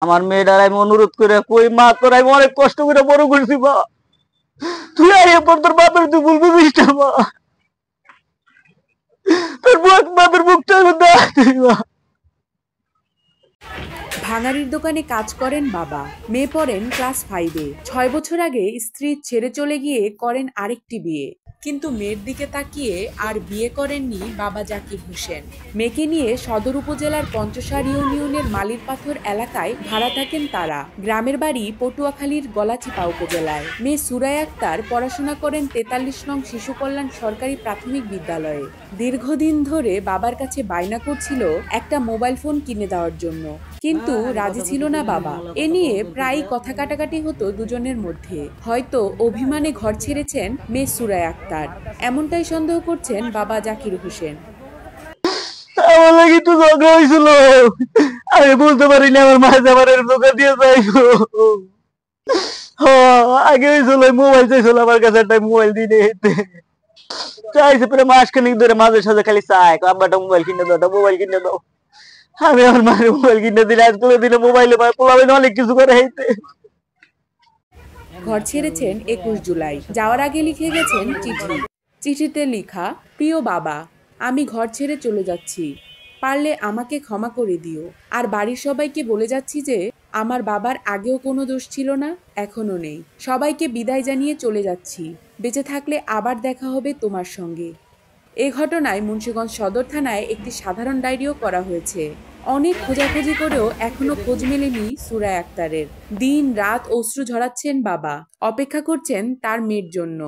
আমার মেয়েটার আমি অনুরোধ করে কই মা তোর আমি অনেক কষ্ট করে বড় করছি মা, তুই এরপর তোর বাপের তুই বলবি মিষ্টা মা, তোর বাপের মুখটা তুই মা। ভাঙাড়ির দোকানে কাজ করেন বাবা, মেয়ে পড়েন ক্লাস 5-এ। 6 বছর আগে স্ত্রী ছেড়ে চলে গিয়ে করেন আরেকটি বিয়ে, কিন্তু মেয়ের দিকে তাকিয়ে আর বিয়ে করেননি বাবা জাকির হোসেন। মেয়েকে নিয়ে সদর উপজেলার পঞ্চসার ইউনিয়নের মালিরপাথর এলাকায় ভাড়া থাকেন তারা। গ্রামের বাড়ি পটুয়াখালীর গলাচিপা উপজেলায়। মেয়ে সুরাইয়া আক্তার পড়াশোনা করেন 43 নং শিশু কল্যাণ সরকারি প্রাথমিক বিদ্যালয়ে। দীর্ঘদিন ধরে বাবার কাছে বায়না করছিল একটা মোবাইল ফোন কিনে দেওয়ার জন্য, কিন্তু রাজি ছিল না বাবা। এ নিয়ে প্রায় কথা কাটাকাটি হতো দুজনের মধ্যে। হয়তো অভিমানে ঘর ছেড়েছেন মেয়ে সুরাইয়া আক্তার, এমনটাই সন্দেহ করছেন বাবা জাকির হোসেন। আমার লাগে একটু ঝগড়া হয়েছিল, আমি বলতে পারিনি আমার মা আমার দোকান দিয়ে যাইবো। আগে হয়েছিল মোবাইল চাইছিল আমার কাছে, একটা মোবাইল দিয়ে চাইছে পরে মাসখানিক ধরে মাঝে সাঝে খালি চাই আব্বাটা মোবাইল কিনে দাও, মোবাইল কিনে দাও। আমি আমার মায়ের মোবাইল কিনে দিলে আজকাল দিনে মোবাইলে পোলাবেন অনেক কিছু করে হাইতে। ঘর ছেড়েছেন 21 জুলাই। যাওয়ার আগে লিখে গেছেন চিঠি। চিঠিতে লেখা, প্রিয় বাবা, আমি ঘর ছেড়ে চলে যাচ্ছি, পারলে আমাকে ক্ষমা করে দিও। আর বাড়ির সবাইকে বলে যাচ্ছি যে আমার বাবার আগেও কোনো দোষ ছিল না, এখনো নেই। সবাইকে বিদায় জানিয়ে চলে যাচ্ছি, বেঁচে থাকলে আবার দেখা হবে তোমার সঙ্গে। এ ঘটনায় মুন্সিগঞ্জ সদর থানায় একটি সাধারণ ডায়েরিও করা হয়েছে। অনেক খোঁজাখুঁজি করেও এখনো খোঁজ মেলেনি সুরাইয়া আক্তারের। দিন রাত অশ্রু ঝরাচ্ছেন বাবা, অপেক্ষা করছেন তার মেয়ের জন্য।